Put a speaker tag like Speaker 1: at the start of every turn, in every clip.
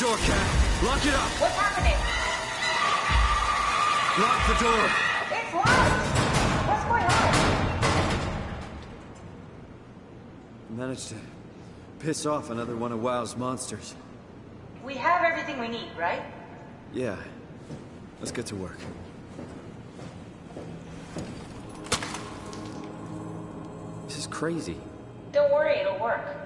Speaker 1: door, Cat. Lock it up.
Speaker 2: What's happening?
Speaker 1: Lock the door.
Speaker 2: It's locked! What's going on?
Speaker 1: I managed to piss off another one of WoW's monsters.
Speaker 2: We have everything we need, right?
Speaker 1: Yeah. Let's get to work. This is crazy.
Speaker 2: Don't worry, it'll work.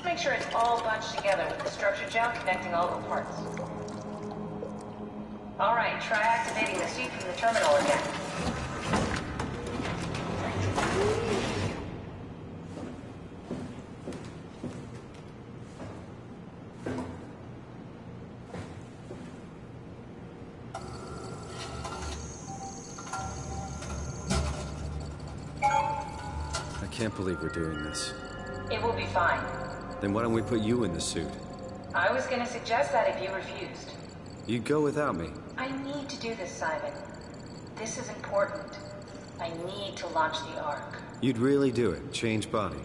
Speaker 2: Make sure it's all bunched together with the structure gel connecting all the parts. Alright, try activating the suit from the terminal again.
Speaker 1: I can't believe we're doing this.
Speaker 2: It will be fine.
Speaker 1: Then why don't we put you in the suit?
Speaker 2: I was gonna suggest that if you refused.
Speaker 1: You'd go without me.
Speaker 2: I need to do this, Simon. This is important. I need to launch the Ark.
Speaker 1: You'd really do it? Change body?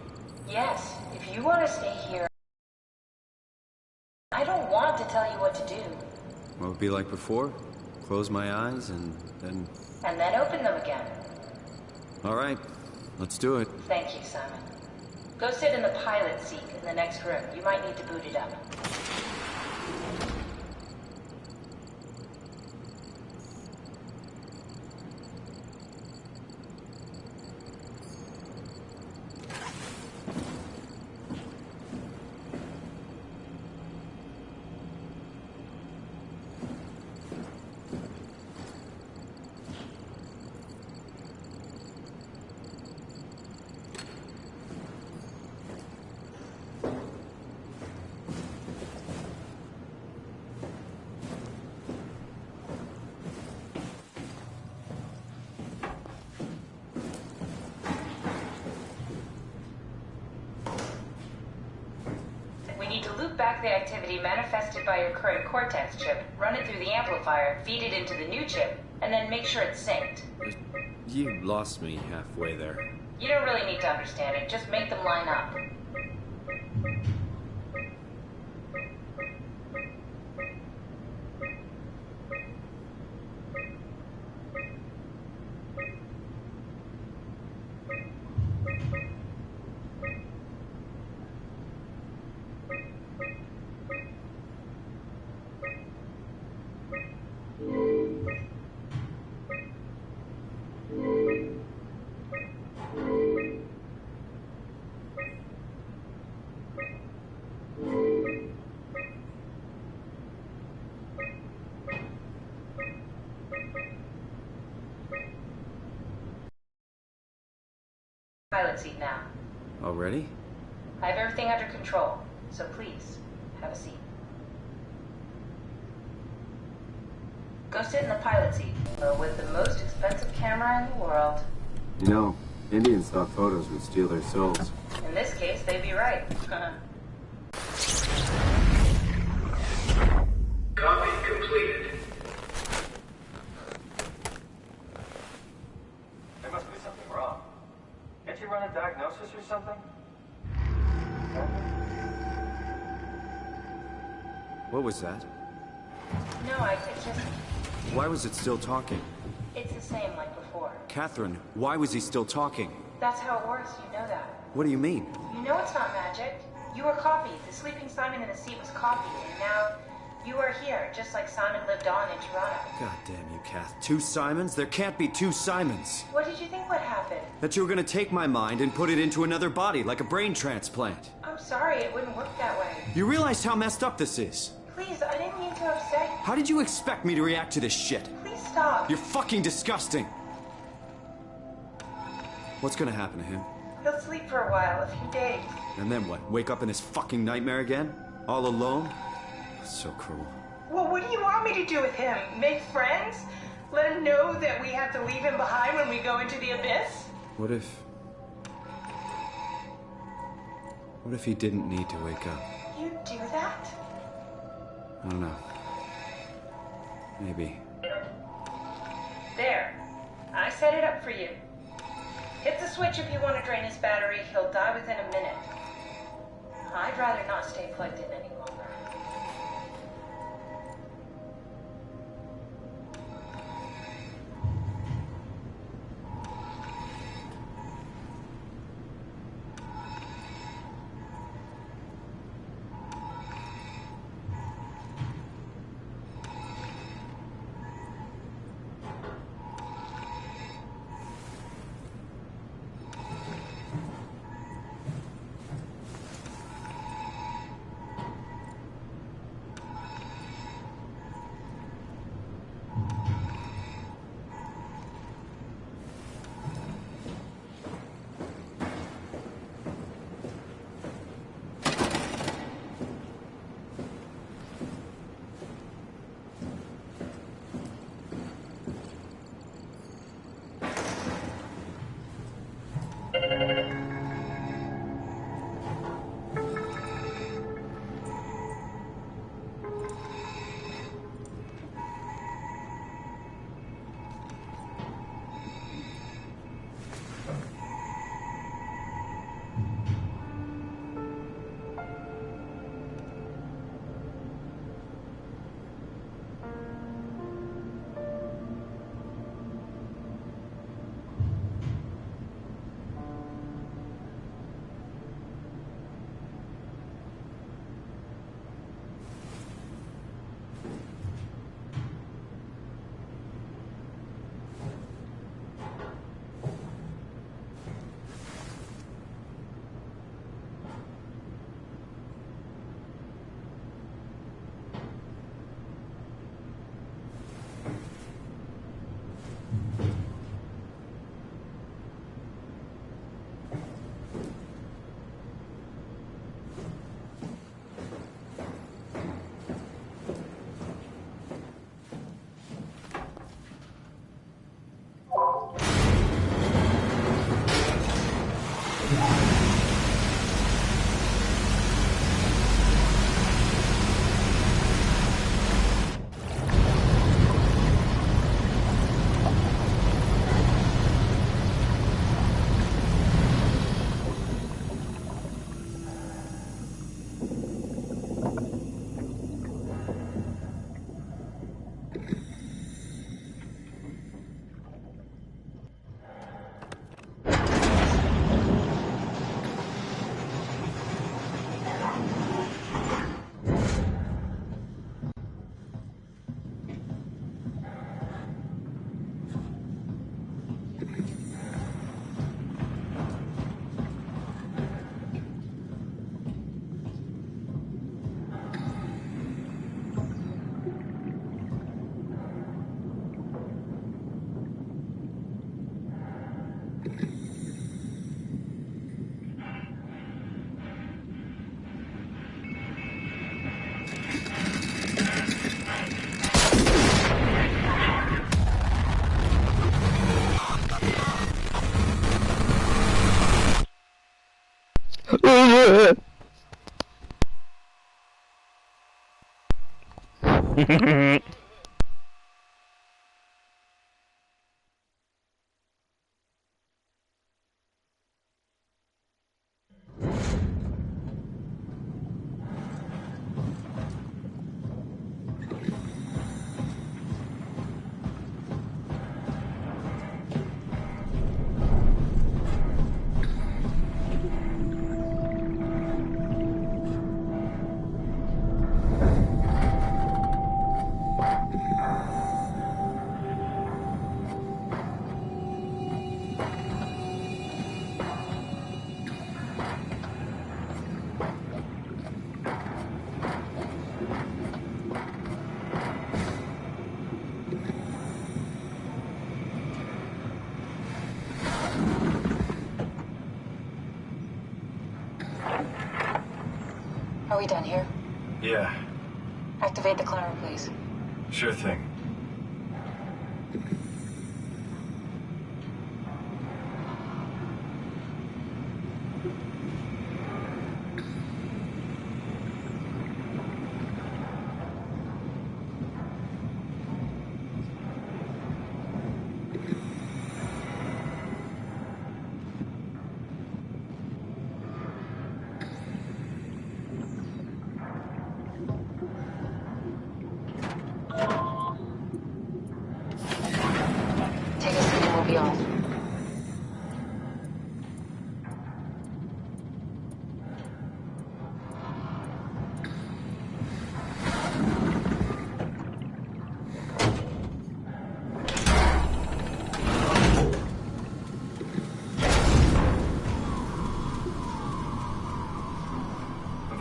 Speaker 2: Yes, if you want to stay here... I don't want to tell you what to do.
Speaker 1: What would it be like before? Close my eyes and then...
Speaker 2: And then open them again.
Speaker 1: All right, let's do it.
Speaker 2: Thank you, Simon. Go sit in the pilot seat in the next room. You might need to boot it up. Back the activity manifested by your current Cortex chip, run it through the amplifier, feed it into the new chip, and then make sure it's synced.
Speaker 1: You lost me halfway there.
Speaker 2: You don't really need to understand it, just make them line up. Pilot seat now.
Speaker 1: Already?
Speaker 2: I have everything under control, so please, have a seat. Go sit in the pilot seat, with the most expensive camera in the world.
Speaker 1: You know, Indian stock photos would steal their souls.
Speaker 2: In this case, they'd be right.
Speaker 3: Copy completed.
Speaker 4: There must be something wrong. Can't you run a diagnosis or something?
Speaker 1: What was that?
Speaker 2: No, it's just...
Speaker 1: Why was it still talking?
Speaker 2: It's the same like before.
Speaker 1: Catherine, why was he still talking?
Speaker 2: That's how it works, you know that.
Speaker 1: What do you mean?
Speaker 2: You know it's not magic. You were copied. The sleeping Simon in the seat was copied, and now you are here, just like Simon lived on in Toronto.
Speaker 1: God damn you, Kath. 2 Simons? There can't be 2 Simons.
Speaker 2: What did you think would happen?
Speaker 1: That you were gonna take my mind and put it into another body, like a brain transplant.
Speaker 2: I'm sorry, it wouldn't work that way.
Speaker 1: You realize how messed up this is?
Speaker 2: Please, I didn't mean to upset you.
Speaker 1: How did you expect me to react to this shit?
Speaker 2: Please stop.
Speaker 1: You're fucking disgusting. What's gonna happen to him?
Speaker 2: He'll sleep for a while, a few days.
Speaker 1: And then what? Wake up in his fucking nightmare again? All alone? So cruel.
Speaker 2: Well, what do you want me to do with him? Make friends? Let him know that we have to leave him behind when we go into the abyss?
Speaker 1: What if he didn't need to wake up?
Speaker 2: You'd do that?
Speaker 1: I don't know. Maybe.
Speaker 2: There. I set it up for you. Hit the switch if you want to drain his battery. He'll die within a minute. I'd rather not stay plugged in any longer. Are we done here?
Speaker 3: Yeah,
Speaker 2: Activate the climber, please.
Speaker 3: sure thing.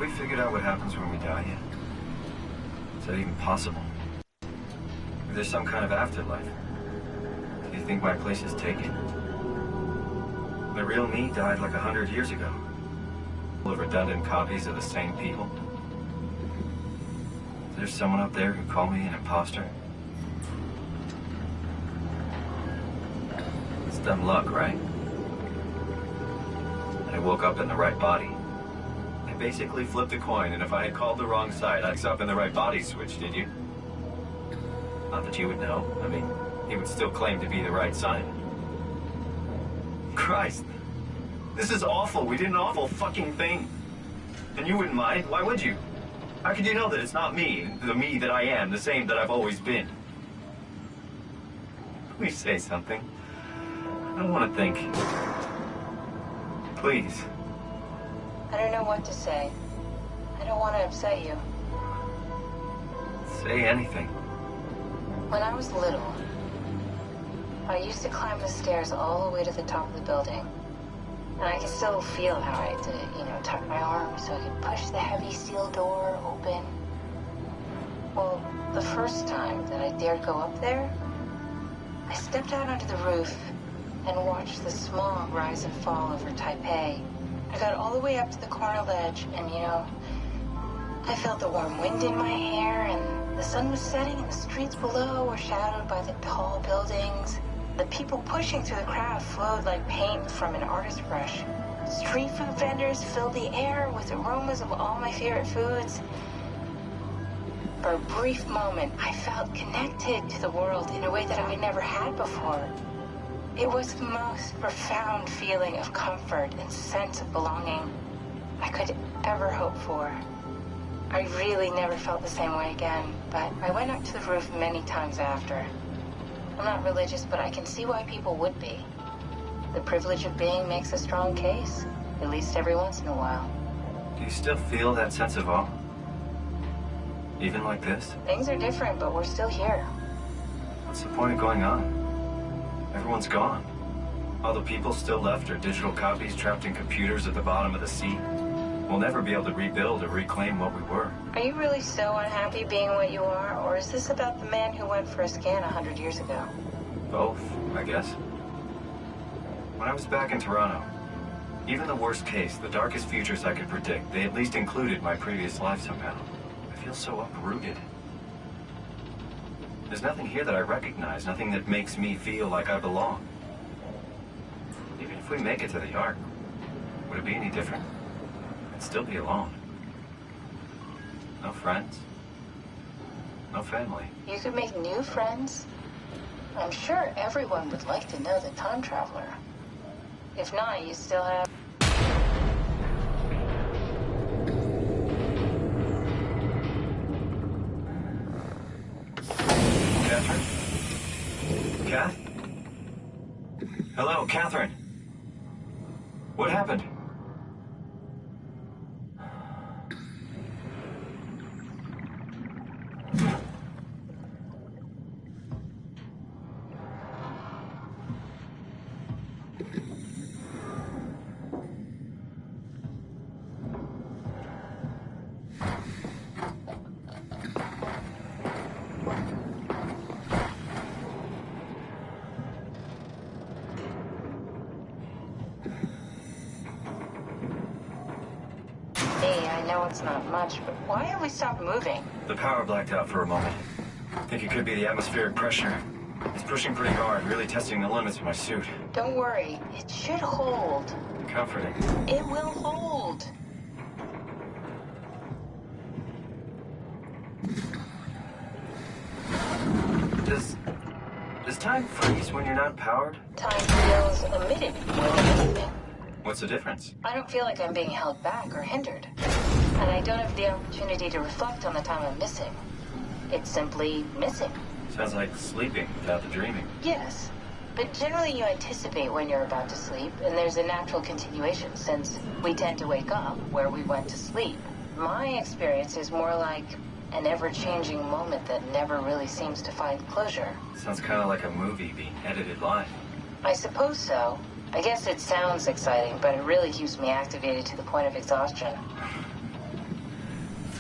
Speaker 4: we figured out what happens when we die yet? Is that even possible? If there's some kind of afterlife, do you think my place is taken? The real me died like 100 years ago. Full of redundant copies of the same people. Is there someone up there who called me an imposter? It's dumb luck, right? I woke up in the right body. I basically flipped a coin, and if I had called the wrong side, I'd up in the right body switch, did you? Not that you would know. I mean, he would still claim to be the right side. Christ. This is awful. We did an awful fucking thing. And you wouldn't mind? Why would you? How could you know that it's not me, the me that I am, the same that I've always been? Please say something. I don't want to think. Please.
Speaker 2: I don't know what to say. I don't want to upset you.
Speaker 4: Say anything.
Speaker 2: When I was little, I used to climb the stairs all the way to the top of the building. And I can still feel how I had to, tuck my arm so I could push the heavy steel door open. Well, the first time that I dared go up there, I stepped out onto the roof and watched the smog rise and fall over Taipei. I got all the way up to the corner ledge and, I felt the warm wind in my hair and the sun was setting and the streets below were shadowed by the tall buildings. The people pushing through the crowd flowed like paint from an artist's brush. Street food vendors filled the air with aromas of all my favorite foods. For a brief moment, I felt connected to the world in a way that I never had before. It was the most profound feeling of comfort and sense of belonging I could ever hope for. I really never felt the same way again, but I went up to the roof many times after. I'm not religious, but I can see why people would be. The privilege of being makes a strong case, at least every once in a while.
Speaker 4: Do you still feel that sense of awe? Even like this?
Speaker 2: Things are different, but we're still here.
Speaker 4: What's the point of going on? Everyone's gone. All the people still left are digital copies trapped in computers at the bottom of the sea. We'll never be able to rebuild or reclaim what we were.
Speaker 2: Are you really so unhappy being what you are, or is this about the man who went for a scan 100 years ago?
Speaker 4: Both, I guess. When I was back in Toronto, even the worst case, the darkest futures I could predict, they at least included my previous life somehow. I feel so uprooted. There's nothing here that I recognize, nothing that makes me feel like I belong. Even if we make it to the Ark, would it be any different? I'd still be alone. No friends. No family.
Speaker 2: You could make new friends. I'm sure everyone would like to know the time traveler. If not, you still have...
Speaker 4: Catherine? Kath? Hello, Catherine. What happened?
Speaker 2: It's not much, but why have we stopped moving?
Speaker 4: The power blacked out for a moment. I think it could be the atmospheric pressure. It's pushing pretty hard, really testing the limits of my suit.
Speaker 2: Don't worry, it should hold.
Speaker 4: Comforting.
Speaker 2: It will hold.
Speaker 4: Does time freeze when you're not powered?
Speaker 2: Time feels omitted more than anything.
Speaker 4: What's the difference?
Speaker 2: I don't feel like I'm being held back or hindered. And I don't have the opportunity to reflect on the time I'm missing. It's simply missing.
Speaker 4: Sounds like sleeping without the dreaming.
Speaker 2: Yes. But generally you anticipate when you're about to sleep, and there's a natural continuation since we tend to wake up where we went to sleep. My experience is more like an ever-changing moment that never really seems to find closure.
Speaker 4: Sounds kind of like a movie being edited live.
Speaker 2: I suppose so. I guess it sounds exciting, but it really keeps me activated to the point of exhaustion.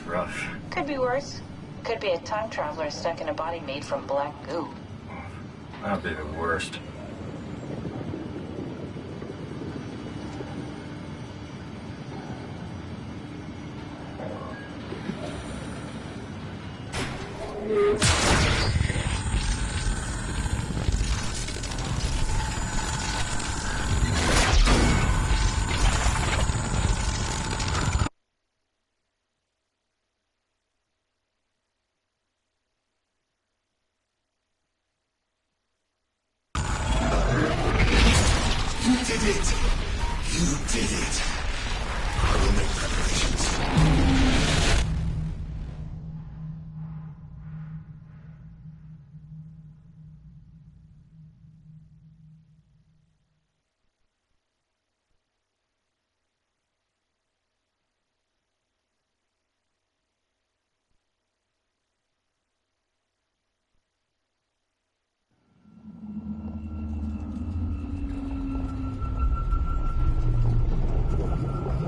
Speaker 4: rough.
Speaker 2: Could be worse. Could be a time traveler stuck in a body made from black goo.
Speaker 4: That'd be the worst.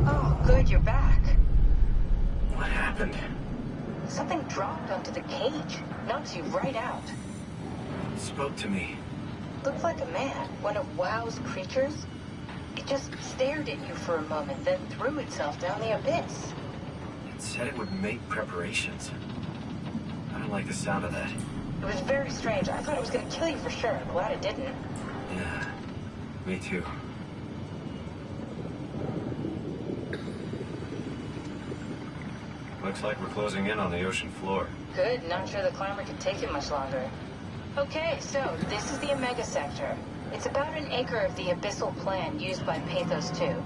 Speaker 2: Oh, good, you're back.
Speaker 4: What happened?
Speaker 2: Something dropped onto the cage. Knocks you right out.
Speaker 4: It spoke to me.
Speaker 2: Looked like a man, one of WoW's creatures. It just stared at you for a moment, then threw itself down the abyss.
Speaker 4: It said it would make preparations. I don't like the sound of that.
Speaker 2: It was very strange. I thought it was going to kill you for sure. I'm glad it didn't.
Speaker 4: Yeah, me too. Looks like we're closing in on the ocean floor.
Speaker 2: Good. Not sure the climber could take it much longer. Okay, so this is the Omega Sector. It's about an acre of the abyssal plan used by Pathos 2.